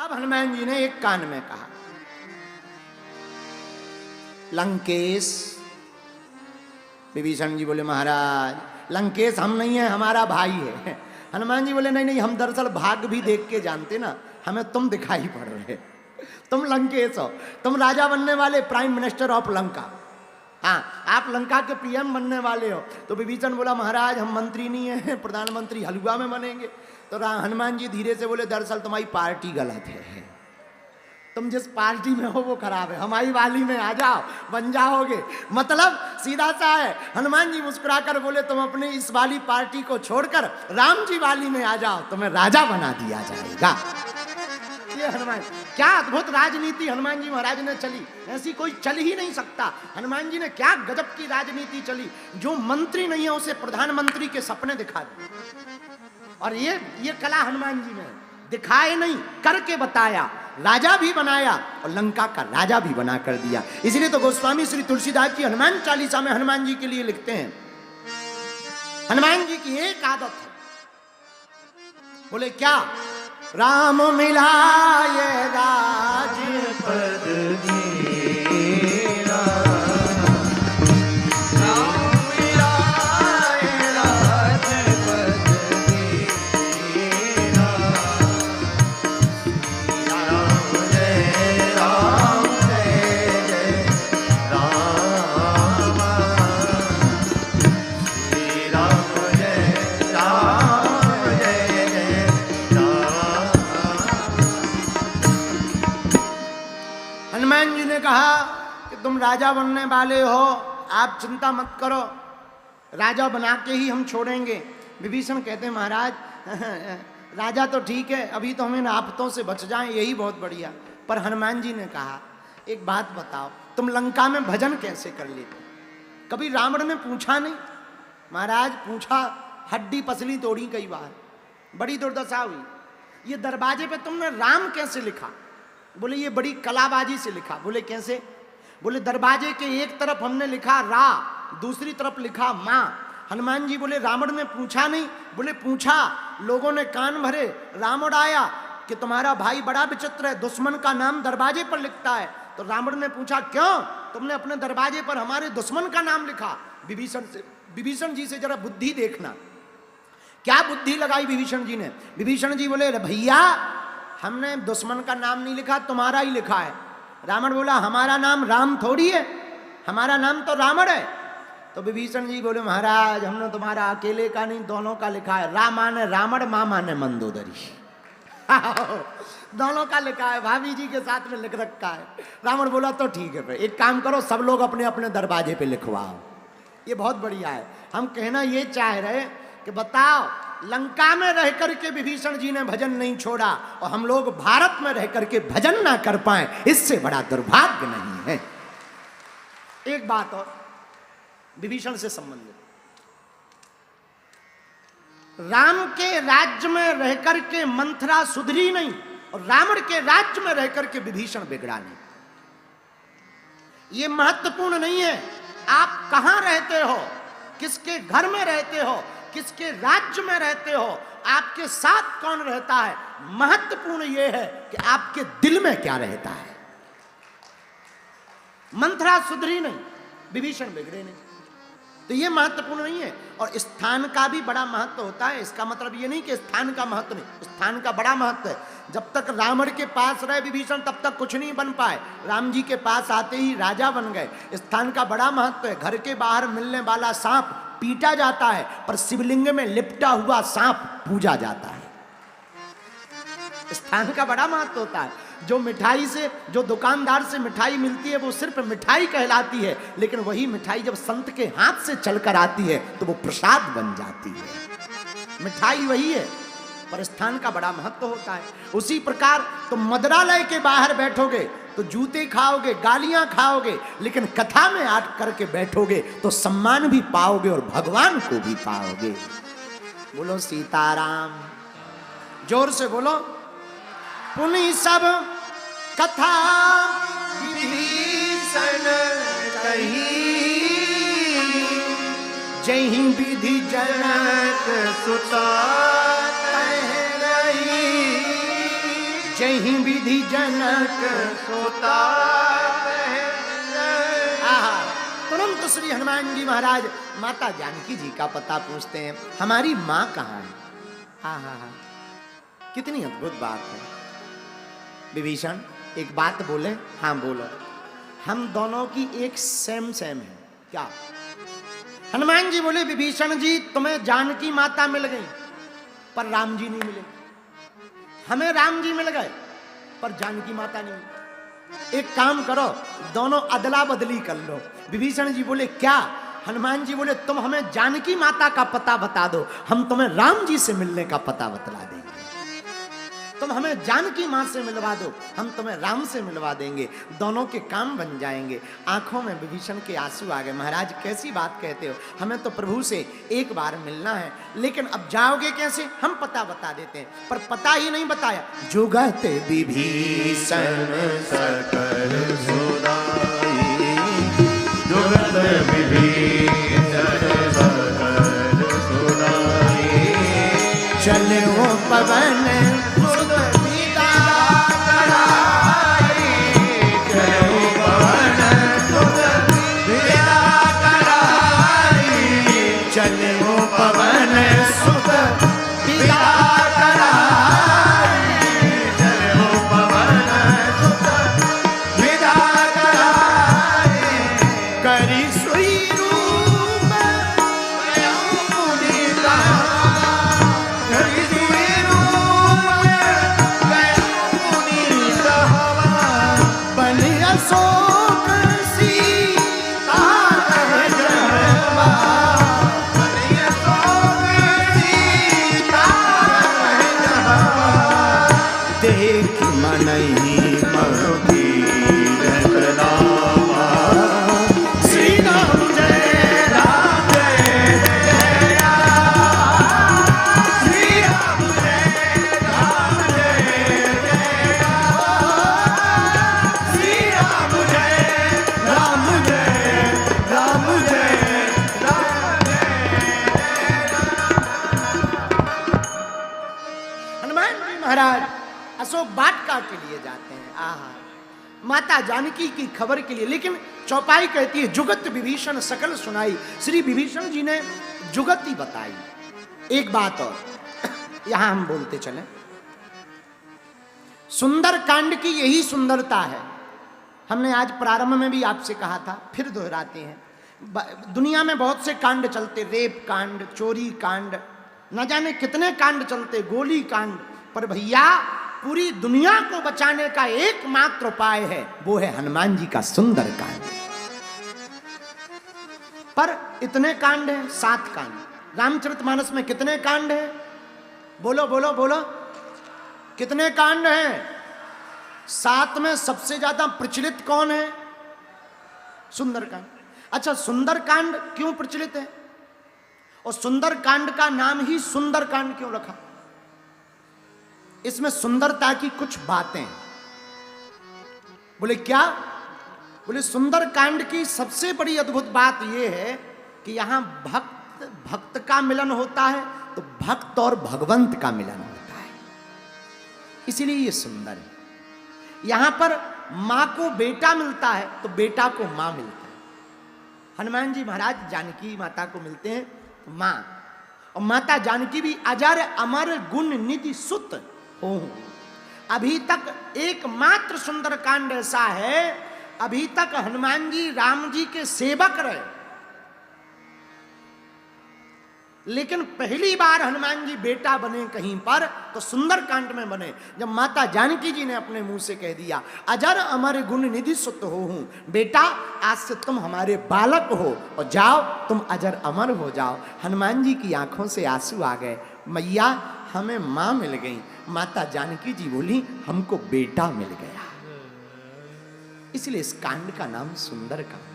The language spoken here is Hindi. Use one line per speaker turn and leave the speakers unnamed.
अब हनुमान जी ने एक कान में कहा, लंकेश। विभीषण जी बोले, महाराज लंकेश हम नहीं है, हमारा भाई है। हनुमान जी बोले, नहीं नहीं, हम दरअसल भाग भी देख के जानते ना, हमें तुम दिखाई पड़ रहे, तुम लंकेश हो, तुम राजा बनने वाले, प्राइम मिनिस्टर ऑफ लंका। हाँ, आप लंका के पीएम बनने वाले हो। तो विभीषण बोला, महाराज हम मंत्री नहीं है, प्रधानमंत्री हलवा में बनेंगे। तो हनुमान जी धीरे से बोले, दरअसल तुम्हारी पार्टी गलत है, तुम जिस पार्टी में हो वो खराब है, हमारी वाली में आ जाओ, बन जाओगे। मतलब सीधा सा है। हनुमान जी मुस्कुराकर बोले, तुम अपनी इस वाली पार्टी को छोड़कर राम जी वाली में आ जाओ, तुम्हें राजा बना दिया जाएगा। ये हनुमान, क्या अद्भुत राजनीति हनुमान जी महाराज ने चली, ऐसी कोई चल ही नहीं सकता। हनुमान जी ने क्या गजब की राजनीति चली, जो मंत्री नहीं है उसे प्रधानमंत्री के सपने दिखा दिए। और ये कला हनुमान जी ने दिखाए नहीं, करके बताया, राजा भी बनाया और लंका का राजा भी बना कर दिया। इसलिए तो गोस्वामी श्री तुलसीदास जी हनुमान चालीसा में हनुमान जी के लिए लिखते हैं, हनुमान जी की एक आदत है, बोले क्या, राम मिलाए राजपद दीरा, राम मिलाए राजपद दीरा, राम जय राम जय जय राम, श्री राम जय राम जय जय राम। हनुमान जी ने कहा कि तुम राजा बनने वाले हो, आप चिंता मत करो, राजा बना के ही हम छोड़ेंगे। विभीषण कहते हैं, महाराज राजा तो ठीक है, अभी तो हम इन आफतों से बच जाएं, यही बहुत बढ़िया। पर हनुमान जी ने कहा, एक बात बताओ, तुम लंका में भजन कैसे कर लेते? कभी रावण ने पूछा नहीं? महाराज पूछा, हड्डी पसली तोड़ी कई बार, बड़ी दुर्दशा हुई। ये दरवाजे पे तुमने राम कैसे लिखा? बोले ये बड़ी कलाबाजी से लिखा। बोले कैसे? बोले दरवाजे के एक तरफ हमने लिखा रा, दूसरी तरफ लिखा माँ। हनुमान जी बोले, रावण ने पूछा नहीं? बोले पूछा, लोगों ने कान भरे, रावण आया कि तुम्हारा भाई बड़ा विचित्र है, दुश्मन का नाम दरवाजे पर लिखता है। तो रावण ने पूछा, क्यों तुमने अपने दरवाजे पर हमारे दुश्मन का नाम लिखा? विभीषण जी से जरा बुद्धि देखना, क्या बुद्धि लगाई विभीषण जी ने। विभीषण जी बोले, भैया हमने दुश्मन का नाम नहीं लिखा, तुम्हारा ही लिखा है। रावण बोला, हमारा नाम राम थोड़ी है, हमारा नाम तो रावण है। तो विभीषण जी बोले, महाराज हमने तुम्हारा अकेले का नहीं, दोनों का लिखा है। रा माने रावण, माँ माने मंदोदरी, दोनों का लिखा है, भाभी जी के साथ में लिख रखा है। रावण बोला, तो ठीक है भाई, एक काम करो, सब लोग अपने अपने दरवाजे पे लिखवाओ। ये बहुत बढ़िया है। हम कहना ये चाह रहे कि बताओ, लंका में रह करके विभीषण जी ने भजन नहीं छोड़ा और हम लोग भारत में रह करके भजन ना कर पाए, इससे बड़ा दुर्भाग्य नहीं है। एक बात और विभीषण से संबंधित, राम के राज्य में रह करके मंथरा सुधरी नहीं और रावण के राज्य में रह करके विभीषण बिगड़ा नहीं। ये महत्वपूर्ण नहीं है आप कहां रहते हो, किसके घर में रहते हो, किसके राज्य में रहते हो, आपके साथ कौन रहता है। महत्वपूर्ण यह है कि आपके दिल में क्या रहता है। मंथरा सुधरी नहीं, विभीषण बिगड़े नहीं, तो यह महत्वपूर्ण नहीं है। और स्थान का भी बड़ा महत्व होता है। इसका मतलब यह नहीं कि स्थान का महत्व नहीं, स्थान का बड़ा महत्व है। जब तक रावण के पास रहे विभीषण तब तक कुछ नहीं बन पाए, राम जी के पास आते ही राजा बन गए। स्थान का बड़ा महत्व है। घर के बाहर मिलने वाला सांप पीटा जाता है, पर शिवलिंग में लिपटा हुआ सांप पूजा जाता है। स्थान का बड़ा महत्व होता है। जो मिठाई से, जो दुकानदार से मिठाई मिलती है वो सिर्फ मिठाई कहलाती है, लेकिन वही मिठाई जब संत के हाथ से चलकर आती है तो वो प्रसाद बन जाती है। मिठाई वही है, पर स्थान का बड़ा महत्व होता है। उसी प्रकार तुम मदरालय के बाहर बैठोगे तो जूते खाओगे, गालियां खाओगे, लेकिन कथा में आठ करके बैठोगे तो सम्मान भी पाओगे और भगवान को भी पाओगे। बोलो सीताराम, जोर से बोलो। पुनि सब कथा विभीषण कही, जहि विधि जनक सुता कह रही, जहि विधि जनक सोता तुरंत श्री हनुमान जी महाराज माता जानकी जी का पता पूछते हैं, हमारी माँ कहाँ है? हा, कितनी अद्भुत बात है। विभीषण एक बात बोले, हाँ बोलो। हम दोनों की एक सेम है। क्या? हनुमान जी बोले, विभीषण जी तुम्हें जानकी माता मिल गई पर राम जी नहीं मिले। हमें राम जी मिल गए पर जानकी माता नहीं मिली। एक काम करो, दोनों अदला बदली कर लो। विभीषण जी बोले क्या? हनुमान जी बोले तुम हमें जानकी माता का पता बता दो, हम तुम्हें राम जी से मिलने का पता बतला देंगे। तुम हमें जानकी मां से मिलवा दो, हम तुम्हें राम से मिलवा देंगे, दोनों के काम बन जाएंगे। आंखों में विभीषण के आंसू आ गए। महाराज कैसी बात कहते हो, हमें तो प्रभु से एक बार मिलना है, लेकिन अब जाओगे कैसे? हम पता बता देते हैं। पर पता ही नहीं बताया। जुगत विभीषण सकल सुनाई, जुगत विभीषण सकल सुनाई, चले वो पवन अशोक वाटिका के लिए जाते हैं। आहा, माता जानकी की खबर के लिए। लेकिन चौपाई कहती है जुगत विभीषण सकल सुनाई। श्री विभीषण जी ने जुगत ही बताई। एक बात और यहां हम बोलते चले, सुंदर कांड की यही सुंदरता है। हमने आज प्रारंभ में भी आपसे कहा था, फिर दोहराते हैं। दुनिया में बहुत से कांड चलते, रेप कांड, चोरी कांड, न जाने कितने कांड चलते, गोली कांड, पर भैया पूरी दुनिया को बचाने का एकमात्र उपाय है, वो है हनुमान जी का सुंदर कांड। पर इतने कांड हैं, 7 कांड। रामचरितमानस में कितने कांड हैं? बोलो बोलो बोलो, कितने कांड हैं? 7 में सबसे ज्यादा प्रचलित कौन है? सुंदरकांड। अच्छा, सुंदरकांड क्यों प्रचलित है और सुंदरकांड का नाम ही सुंदरकांड क्यों रखा? इसमें सुंदरता की कुछ बातें। बोले क्या? बोले सुंदरकांड की सबसे बड़ी अद्भुत बात यह है कि यहां भक्त का मिलन होता है, तो भक्त और भगवंत का मिलन होता है, इसीलिए ये सुंदर है। यहां पर मां को बेटा मिलता है तो बेटा को मां मिलता है। हनुमान जी महाराज जानकी माता को मिलते हैं मां, और माता जानकी भी अजर अमर गुण निधि सुत हो। अभी तक एकमात्र सुंदरकांड ऐसा है, अभी तक हनुमान जी राम जी के सेवक रहे, लेकिन पहली बार हनुमान जी बेटा बने कहीं पर तो सुंदरकांड में बने, जब माता जानकी जी ने अपने मुंह से कह दिया अजर अमर गुण निधि सुत हो हूं, बेटा आज से तुम हमारे बालक हो और जाओ तुम अजर अमर हो जाओ। हनुमान जी की आंखों से आंसू आ गए, मैया हमें मां मिल गई। माता जानकी जी बोली हमको बेटा मिल गया। इसलिए इस कांड का नाम सुंदर कांड।